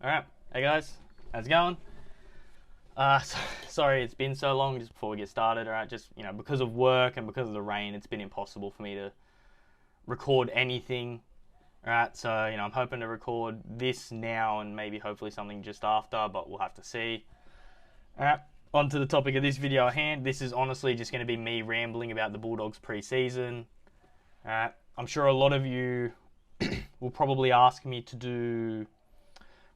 Alright, hey guys, how's it going? Sorry it's been so long just before we get started, alright, just, because of work and because of the rain, it's been impossible for me to record anything, alright, so, I'm hoping to record this now and maybe hopefully something just after, but we'll have to see. Alright, on to the topic of this video at hand. This is honestly just going to be me rambling about the Bulldogs pre-season. Alright, I'm sure a lot of you will probably ask me to do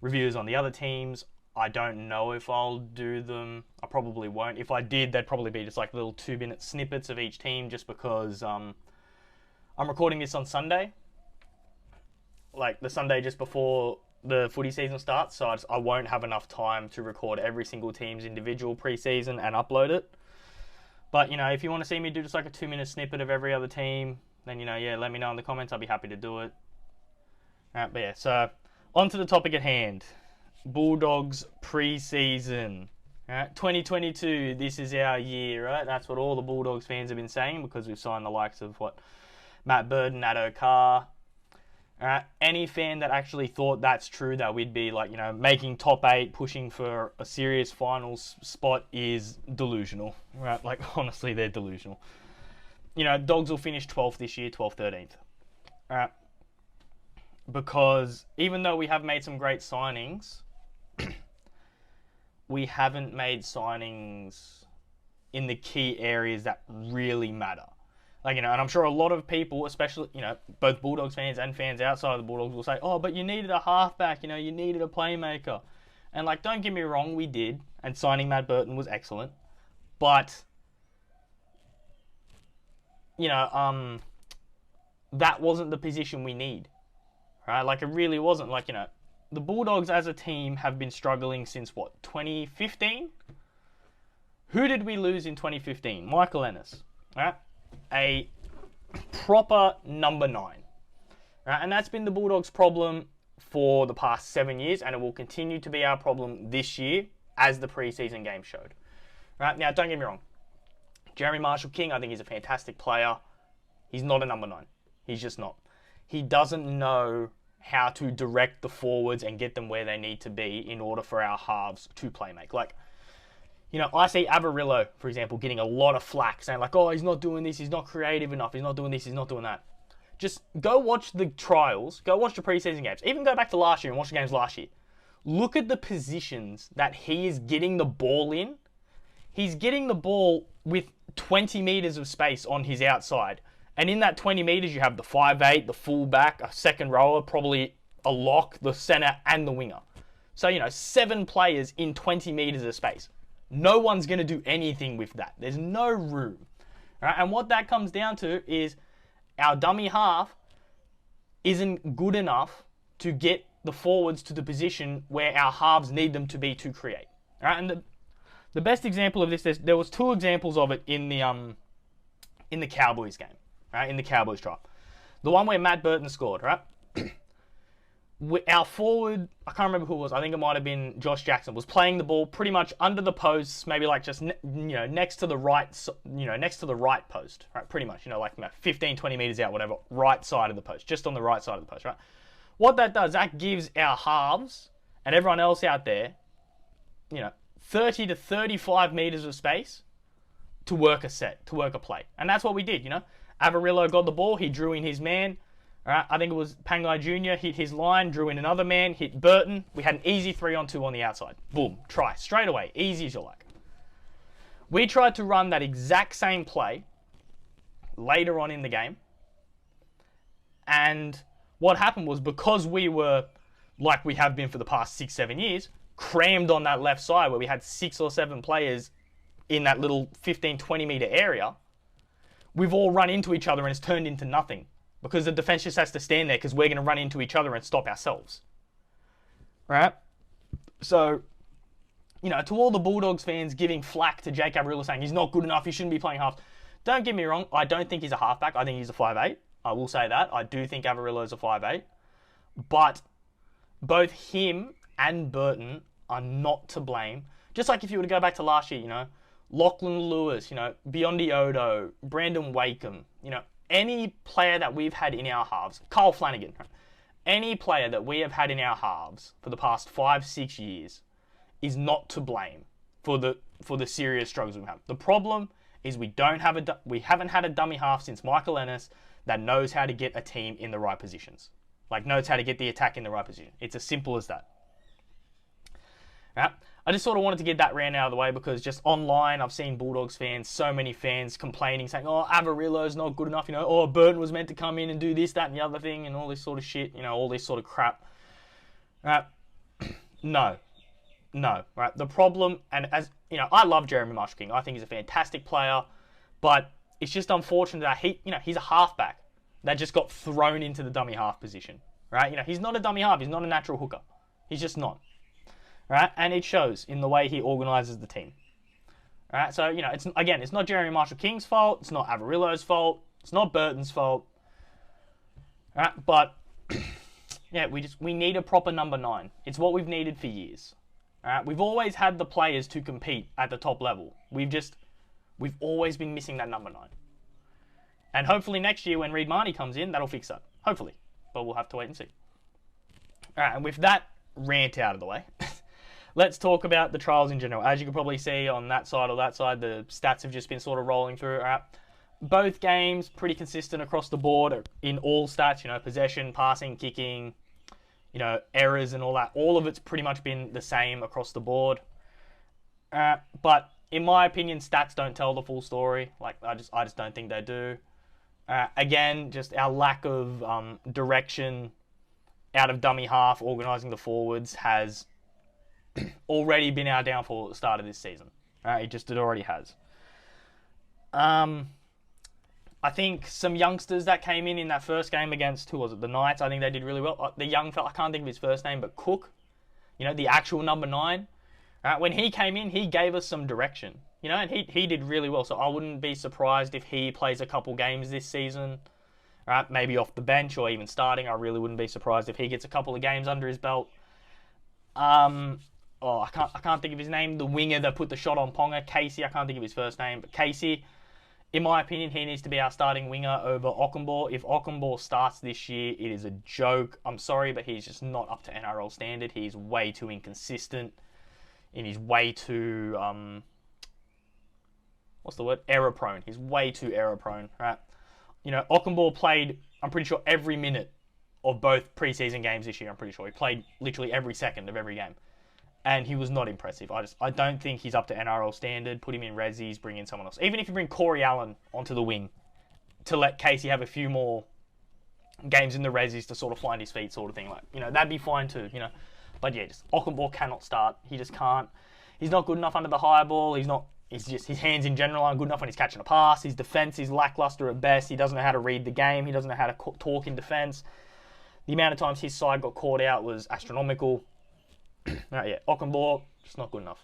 reviews on the other teams. I don't know if I'll do them. I probably won't. If I did, they'd probably be just like little 2-minute snippets of each team, just because I'm recording this on Sunday, like the Sunday just before the footy season starts, so I won't have enough time to record every single team's individual pre-season and upload it. But, if you want to see me do just like a 2-minute snippet of every other team, then, let me know in the comments. I'll be happy to do it. Alright, but yeah, so on to the topic at hand. Bulldogs pre-season. Alright, 2022, this is our year, right? That's what all the Bulldogs fans have been saying, because we've signed the likes of, Matt Burton, Addo Carr. Alright, any fan that actually thought that's true, that we'd be, making top 8, pushing for a serious finals spot, is delusional. Right, honestly, they're delusional. Dogs will finish 12th this year, 12th, 13th. Alright. Because even though we have made some great signings, we haven't made signings in the key areas that really matter. And I'm sure a lot of people, especially, both Bulldogs fans and fans outside of the Bulldogs, will say, oh, but you needed a halfback, you needed a playmaker. And, don't get me wrong, we did. And signing Matt Burton was excellent. But, that wasn't the position we need. Right? It really wasn't. The Bulldogs as a team have been struggling since, 2015? Who did we lose in 2015? Michael Ennis. Right? A proper number 9. Right? And that's been the Bulldogs' problem for the past 7 years, and it will continue to be our problem this year, as the preseason game showed. Right? Now, don't get me wrong. Jeremy Marshall-King, I think he's a fantastic player. He's not a number 9. He's just not. He doesn't know how to direct the forwards and get them where they need to be in order for our halves to play make. I see Averillo, for example, getting a lot of flack, saying oh, he's not doing this, he's not creative enough, he's not doing this, he's not doing that. Just go watch the trials, go watch the preseason games, even go back to last year and watch the games last year. Look at the positions that he is getting the ball in. He's getting the ball with 20 metres of space on his outside. And in that 20 metres, you have the 5'8", the fullback, a second rower, probably a lock, the centre, and the winger. So, 7 players in 20 metres of space. No one's going to do anything with that. There's no room. Right? And what that comes down to is our dummy half isn't good enough to get the forwards to the position where our halves need them to be to create. Right? And the best example of this, there was 2 examples of it in the Cowboys game. Right, in the Cowboys trial. The one where Matt Burton scored, right? Our forward, I can't remember who it was, I think it might have been Josh Jackson, was playing the ball pretty much under the posts, maybe just, next to the right, next to the right post, right? Pretty much, 15, 20 meters out, whatever, right side of the post, just on the right side of the post, right? What that does, that gives our halves and everyone else out there, 30 to 35 meters of space to work a set, to work a play. And that's what we did, Averillo got the ball, he drew in his man. All right, I think it was Pangai Jr. hit his line, drew in another man, hit Burton. We had an easy 3-on-2 on the outside. Boom, try, straight away, easy as you like. We tried to run that exact same play later on in the game. And what happened was, because we were, like we have been for the past 6-7 years, crammed on that left side where we had 6 or 7 players in that little 15-20 meter area, we've all run into each other and it's turned into nothing, because the defense just has to stand there because we're going to run into each other and stop ourselves. Right? So, to all the Bulldogs fans giving flack to Jake Averillo saying he's not good enough, he shouldn't be playing halves. Don't get me wrong, I don't think he's a halfback. I think he's a 5'8". I will say that. I do think Averillo is a 5'8". But both him and Burton are not to blame. Just like if you were to go back to last year, Lachlan Lewis, Biondi Odo, Brandon Wakeham, any player that we've had in our halves, Kyle Flanagan, any player that we have had in our halves for the past 5-6 years is not to blame for the serious struggles we have. The problem is we haven't had a dummy half since Michael Ennis that knows how to get a team in the right positions. Like, knows how to get the attack in the right position. It's as simple as that. Right? I just sort of wanted to get that rant out of the way because just online I've seen Bulldogs fans, so many fans complaining, saying, oh, Averillo's not good enough, oh, Burton was meant to come in and do this, that and the other thing and all this sort of shit, all this sort of crap. Right? No. Right? The problem, and as, I love Jeremy Marshall-King. I think he's a fantastic player, but it's just unfortunate that he's a halfback that just got thrown into the dummy half position. Right? He's not a dummy half. He's not a natural hooker. He's just not. Right? And it shows in the way he organises the team. Right? So, it's not Jeremy Marshall-King's fault. It's not Averillo's fault. It's not Burton's fault. Right? But, yeah, we need a proper number 9. It's what we've needed for years. Right? We've always had the players to compete at the top level. We've always been missing that number 9. And hopefully next year when Reed Marnie comes in, that'll fix that. Hopefully. But we'll have to wait and see. Alright, and with that rant out of the way, let's talk about the trials in general. As you can probably see on that side or that side, the stats have just been sort of rolling through. Alright, both games pretty consistent across the board in all stats, possession, passing, kicking, errors and all that. All of it's pretty much been the same across the board. But in my opinion, stats don't tell the full story. Like, I just don't think they do. Again, just our lack of direction out of dummy half, organising the forwards, has already been our downfall at the start of this season. It already has. I think some youngsters that came in that first game against, who was it, the Knights, I think they did really well. The young fella, I can't think of his first name, but Cook, the actual number 9. When he came in, he gave us some direction, and he did really well. So I wouldn't be surprised if he plays a couple games this season, right? Maybe off the bench or even starting. I really wouldn't be surprised if he gets a couple of games under his belt. I can't think of his name. The winger that put the shot on Ponga, Casey. I can't think of his first name, but Casey. In my opinion, he needs to be our starting winger over Ockenbaugh. If Ockenbaugh starts this year, it is a joke. I'm sorry, but he's just not up to NRL standard. He's way too inconsistent. And he's way too, error prone. He's way too error prone, right? Ockenbaugh played, I'm pretty sure, every minute of both preseason games this year. I'm pretty sure he played literally every second of every game. And he was not impressive. I don't think he's up to NRL standard. Put him in resis, bring in someone else. Even if you bring Corey Allen onto the wing to let Casey have a few more games in the resis to sort of find his feet, sort of thing. That'd be fine too, But yeah, just Ockenbaugh cannot start. He just can't. He's not good enough under the high ball. His hands in general aren't good enough when he's catching a pass. His defense is lackluster at best. He doesn't know how to read the game. He doesn't know how to talk in defense. The amount of times his side got caught out was astronomical. Ockenbaugh, just not good enough.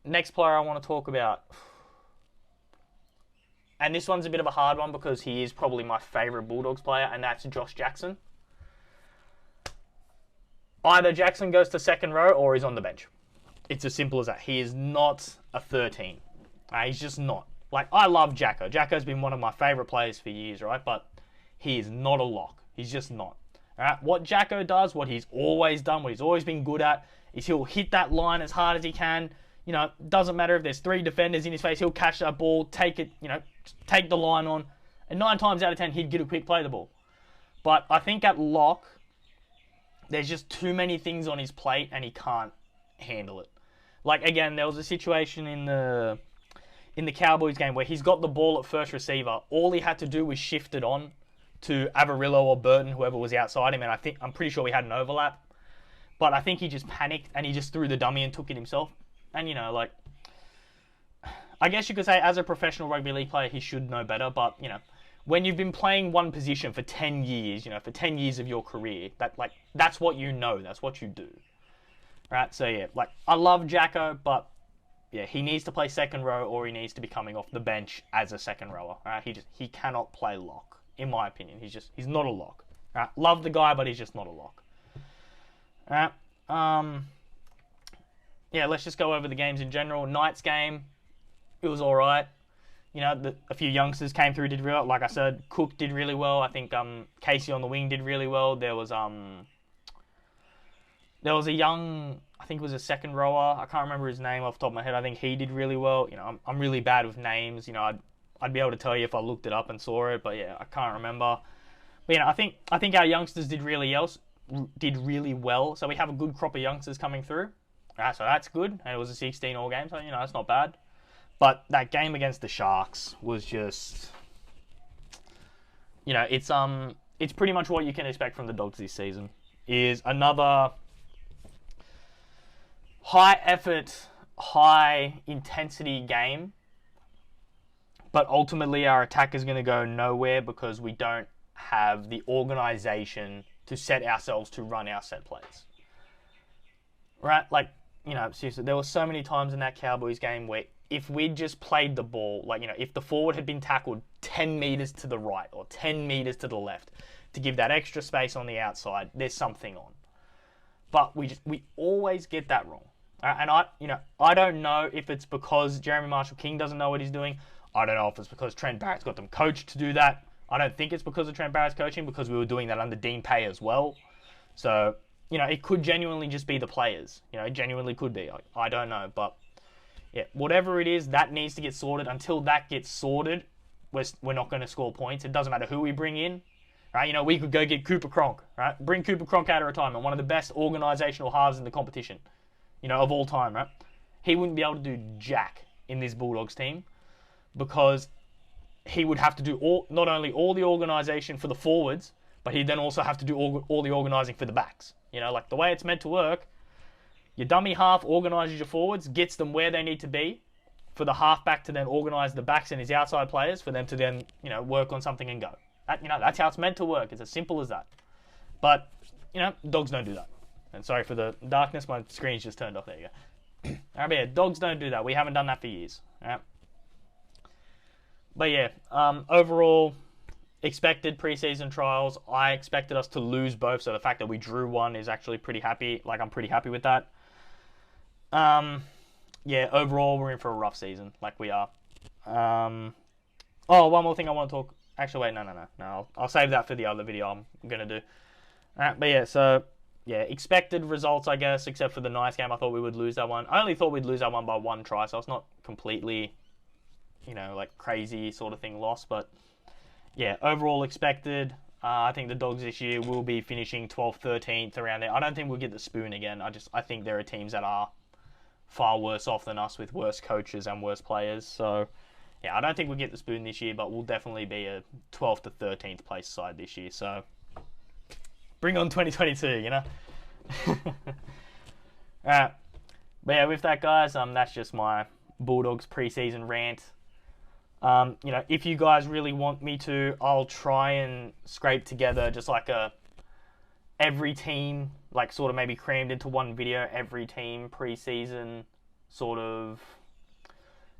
Next player I want to talk about. And this one's a bit of a hard one because he is probably my favourite Bulldogs player, and that's Josh Jackson. Either Jackson goes to second row or he's on the bench. It's as simple as that. He is not a 13. He's just not. I love Jacko. Jacko's been one of my favourite players for years, right? But he is not a lock. He's just not. Alright, what Jacko does, what he's always done, what he's always been good at, is he'll hit that line as hard as he can. Doesn't matter if there's 3 defenders in his face, he'll catch that ball, take it, take the line on, and 9 times out of 10, he'd get a quick play the ball. But I think at lock, there's just too many things on his plate, and he can't handle it. Again, there was a situation in the Cowboys game where he's got the ball at first receiver. All he had to do was shift it on to Averillo or Burton, whoever was outside him, and I'm pretty sure we had an overlap. But I think he just panicked and he just threw the dummy and took it himself. And I guess you could say as a professional rugby league player, he should know better. But when you've been playing one position for 10 years, for 10 years of your career, that's what you know, that's what you do. Right? So yeah, I love Jacko, but yeah, he needs to play second row or he needs to be coming off the bench as a second rower. Right? He cannot play lock. In my opinion, he's not a lock. Right? Love the guy, but he's just not a lock. Right? Yeah, let's just go over the games in general. Knights game, it was all right. a few youngsters came through, did really well. Like I said, Cook did really well. I think Casey on the wing did really well. There was a young, I think it was a second rower. I can't remember his name off the top of my head. I think he did really well. I'm really bad with names. I'd be able to tell you if I looked it up and saw it, but yeah, I can't remember. But I think our youngsters did really well. So we have a good crop of youngsters coming through. So that's good. And it was a 16-all game, so that's not bad. But that game against the Sharks was just, it's pretty much what you can expect from the Dogs this season. Is another high effort, high intensity game, but ultimately our attack is going to go nowhere because we don't have the organization to set ourselves to run our set plays. Right? Like, seriously, there were so many times in that Cowboys game where if we'd just played the ball, if the forward had been tackled 10 meters to the right or 10 meters to the left to give that extra space on the outside, there's something on. But we always get that wrong. And I don't know if it's because Jeremy Marshall-King doesn't know what he's doing. I don't know if it's because Trent Barrett's got them coached to do that. I don't think it's because of Trent Barrett's coaching, because we were doing that under Dean Pay as well. So, it could genuinely just be the players. It genuinely could be. I don't know. But, yeah, whatever it is, that needs to get sorted. Until that gets sorted, we're not going to score points. It doesn't matter who we bring in. Right? We could go get Cooper Cronk. Right? Bring Cooper Cronk out of retirement. One of the best organizational halves in the competition. Of all time, right? He wouldn't be able to do jack in this Bulldogs team because he would have to do not only all the organisation for the forwards, but he'd then also have to do all the organising for the backs. Like the way it's meant to work, your dummy half organises your forwards, gets them where they need to be, for the halfback to then organise the backs and his outside players, for them to then, work on something and go. That's how it's meant to work. It's as simple as that. But, Dogs don't do that. And sorry for the darkness, my screen's just turned off. There you go. Alright, but yeah, Dogs don't do that. We haven't done that for years. Alright. But yeah, overall, expected preseason trials. I expected us to lose both, so the fact that we drew one is actually pretty happy. I'm pretty happy with that. Yeah, overall, we're in for a rough season. We are. One more thing I want to talk. Actually, wait, no. I'll save that for the other video I'm gonna do. Alright, but yeah, so. Yeah, expected results, I guess, except for the nice game. I thought we would lose that one. I only thought we'd lose that one by one try, so it's not completely, crazy sort of thing lost. But, yeah, overall expected. I think the Dogs this year will be finishing 12th, 13th, around there. I don't think we'll get the spoon again. I think there are teams that are far worse off than us with worse coaches and worse players. So, yeah, I don't think we'll get the spoon this year, but we'll definitely be a 12th to 13th place side this year. So, bring on 2022, Alright. But yeah, with that, guys, that's just my Bulldogs preseason rant. If you guys really want me to, I'll try and scrape together just every team, sort of maybe crammed into one video, every team preseason sort of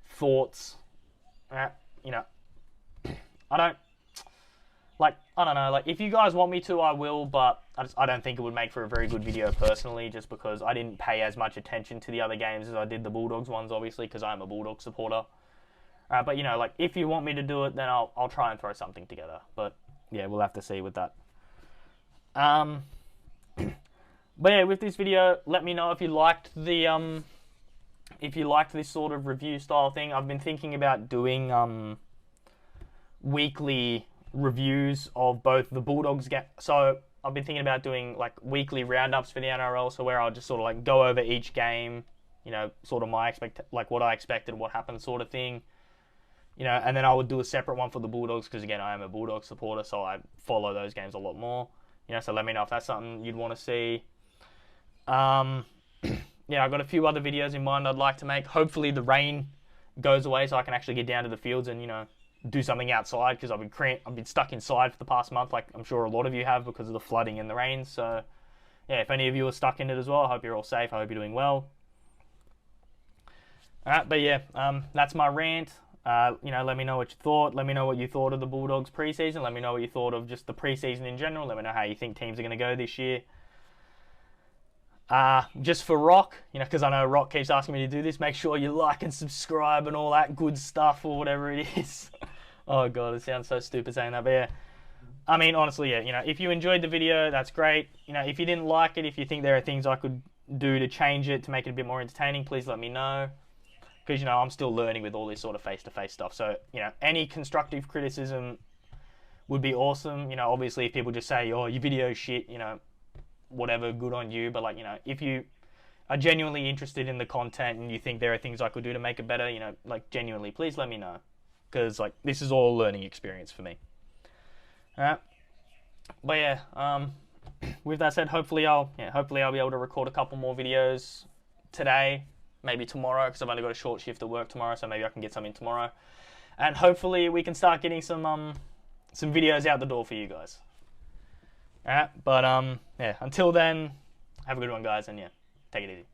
thoughts. I don't know, if you guys want me to, I will, but I don't think it would make for a very good video personally, just because I didn't pay as much attention to the other games as I did the Bulldogs ones, obviously, because I'm a Bulldogs supporter. But, if you want me to do it, then I'll try and throw something together. But, yeah, we'll have to see with that. But, yeah, with this video, let me know if you liked this sort of review style thing. I've been thinking about doing weekly reviews of both the Bulldogs game. So I've been thinking about doing weekly roundups for the NRL, so where I'll just sort of go over each game, sort of my what I expected, what happened, sort of thing, and then I would do a separate one for the Bulldogs because again I am a Bulldogs supporter, so I follow those games a lot more. So let me know if that's something you'd want to see. Yeah, I've got a few other videos in mind I'd like to make. Hopefully the rain goes away so I can actually get down to the fields and do something outside, because I've been stuck inside for the past month, I'm sure a lot of you have, because of the flooding and the rain. So yeah, if any of you are stuck in it as well, I hope you're all safe. I hope you're doing well. Alright, but yeah, that's my rant. Let me know what you thought. Let me know what you thought of the Bulldogs preseason. Let me know what you thought of just the preseason in general. Let me know how you think teams are going to go this year. Just for Rock, because I know Rock keeps asking me to do this, make sure you like and subscribe and all that good stuff or whatever it is. Oh god, it sounds so stupid saying that, but yeah. I mean, honestly, yeah, if you enjoyed the video, that's great. If you didn't like it, if you think there are things I could do to change it, to make it a bit more entertaining, please let me know. Because, I'm still learning with all this sort of face-to-face stuff. So, any constructive criticism would be awesome. Obviously, if people just say, oh, your video's shit, whatever, good on you. But, if you are genuinely interested in the content and you think there are things I could do to make it better, genuinely, please let me know. Because, this is all a learning experience for me. Alright. But, yeah, with that said, hopefully I'll be able to record a couple more videos today. Maybe tomorrow, because I've only got a short shift at work tomorrow, so maybe I can get some in tomorrow. And hopefully we can start getting some videos out the door for you guys. Alright, but yeah, until then, have a good one guys, and yeah, take it easy.